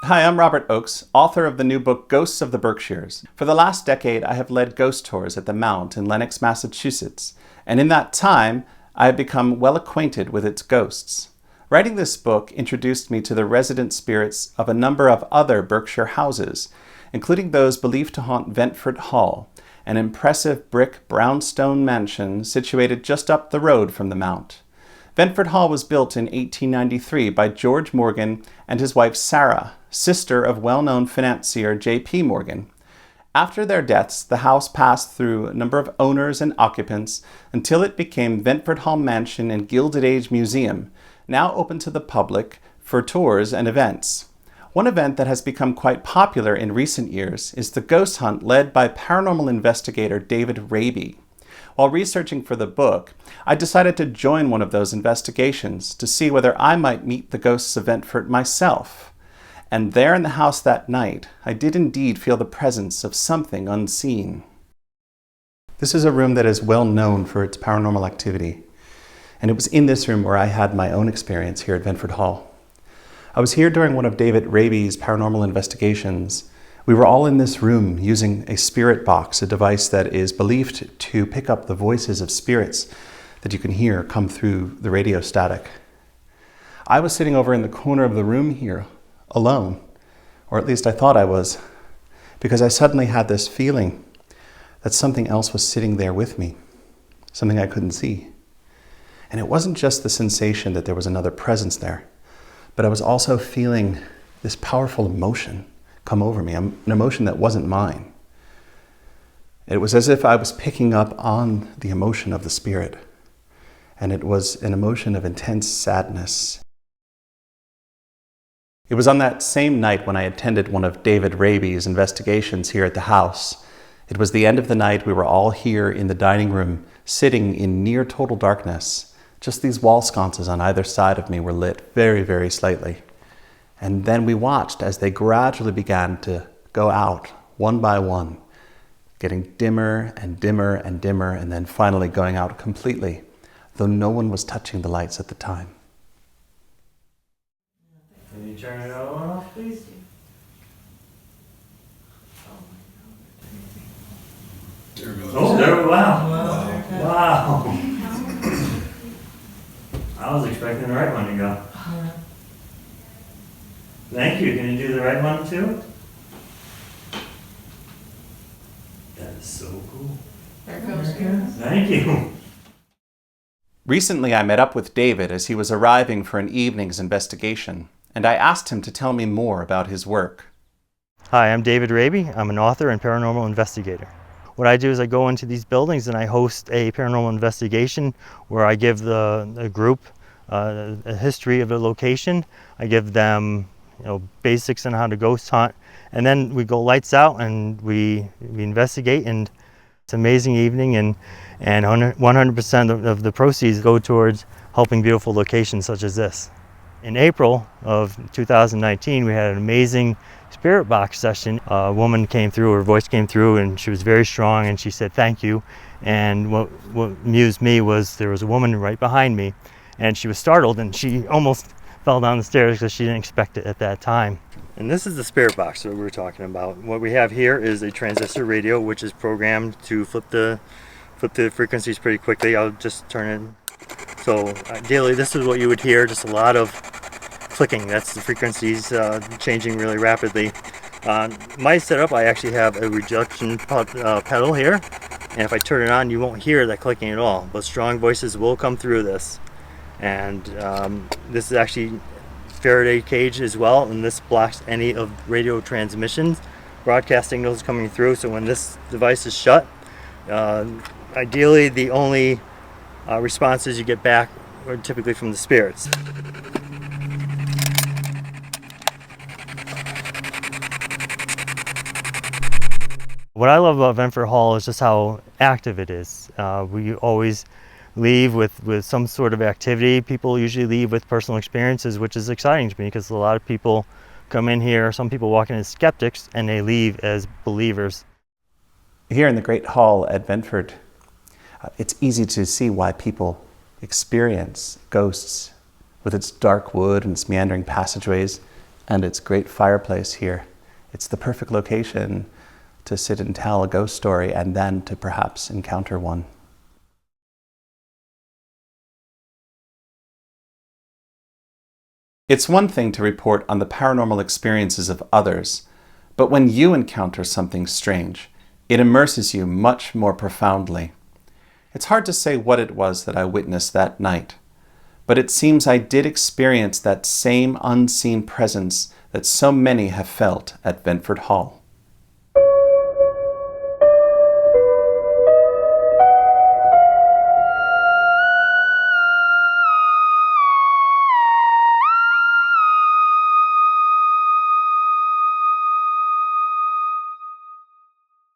Hi, I'm Robert Oakes, author of the new book Ghosts of the Berkshires. For the last decade, I have led ghost tours at the Mount in Lenox, Massachusetts, and in that time, I have become well acquainted with its ghosts. Writing this book introduced me to the resident spirits of a number of other Berkshire houses, including those believed to haunt Ventfort Hall, an impressive brick brownstone mansion situated just up the road from the Mount. Ventfort Hall was built in 1893 by George Morgan and his wife Sarah, sister of well-known financier J.P. Morgan. After their deaths, the house passed through a number of owners and occupants until it became Ventfort Hall Mansion and Gilded Age Museum, now open to the public for tours and events. One event that has become quite popular in recent years is the ghost hunt led by paranormal investigator David Raby. While researching for the book, I decided to join one of those investigations to see whether I might meet the ghosts of Ventfort myself. And there in the house that night, I did indeed feel the presence of something unseen. This is a room that is well known for its paranormal activity, and it was in this room where I had my own experience here at Ventfort Hall. I was here during one of David Raby's paranormal investigations. We were all in this room using a spirit box, a device that is believed to pick up the voices of spirits that you can hear come through the radio static. I was sitting over in the corner of the room here, alone, or at least I thought I was, because I suddenly had this feeling that something else was sitting there with me, something I couldn't see. And it wasn't just the sensation that there was another presence there, but I was also feeling this powerful emotion come over me, an emotion that wasn't mine. It was as if I was picking up on the emotion of the spirit, and it was an emotion of intense sadness. It was on that same night when I attended one of David Raby's investigations here at the house. It was the end of the night. We were all here in the dining room, sitting in near total darkness. Just these wall sconces on either side of me were lit very, very slightly. And then we watched as they gradually began to go out, one by one, getting dimmer and dimmer and dimmer, and then finally going out completely, though no one was touching the lights at the time. Can you turn it off, please? There it goes. Oh, there, wow. Wow. I was expecting the right one to go. Thank you. Can you do the right one too? That is so cool. There goes yours. Thank you. Recently, I met up with David as he was arriving for an evening's investigation, and I asked him to tell me more about his work. Hi, I'm David Raby. I'm an author and paranormal investigator. What I do is I go into these buildings and I host a paranormal investigation where I give the group a history of the location. I give them basics on how to ghost hunt, and then we go lights out and we investigate, and it's an amazing evening, and 100% of the proceeds go towards helping beautiful locations such as this. In April of 2019, we had an amazing spirit box session. A woman came through, her voice came through, and she was very strong, and she said thank you. And what amused me was there was a woman right behind me, and she was startled, and she almost fell down the stairs because she didn't expect it at that time. And this is the spirit box that we were talking about. What we have here is a transistor radio, which is programmed to flip the frequencies pretty quickly. I'll just turn it. So ideally, this is what you would hear, just a lot of clicking. That's the frequencies changing really rapidly. My setup, I actually have a reduction pedal here, and if I turn it on, you won't hear that clicking at all, but strong voices will come through this. And this is actually Faraday cage as well, and this blocks any of radio transmissions, broadcast signals coming through. So when this device is shut, ideally the only responses you get back are typically from the spirits. What I love about Ventfort Hall is just how active it is. We always leave with some sort of activity. People usually leave with personal experiences, which is exciting to me because a lot of people come in here, some people walk in as skeptics, and they leave as believers. Here in the Great Hall at Ventfort, it's easy to see why people experience ghosts with its dark wood and its meandering passageways. and its great fireplace here. It's the perfect location to sit and tell a ghost story and then to perhaps encounter one. It's one thing to report on the paranormal experiences of others, but when you encounter something strange, it immerses you much more profoundly. It's hard to say what it was that I witnessed that night, but it seems I did experience that same unseen presence that so many have felt at Ventfort Hall.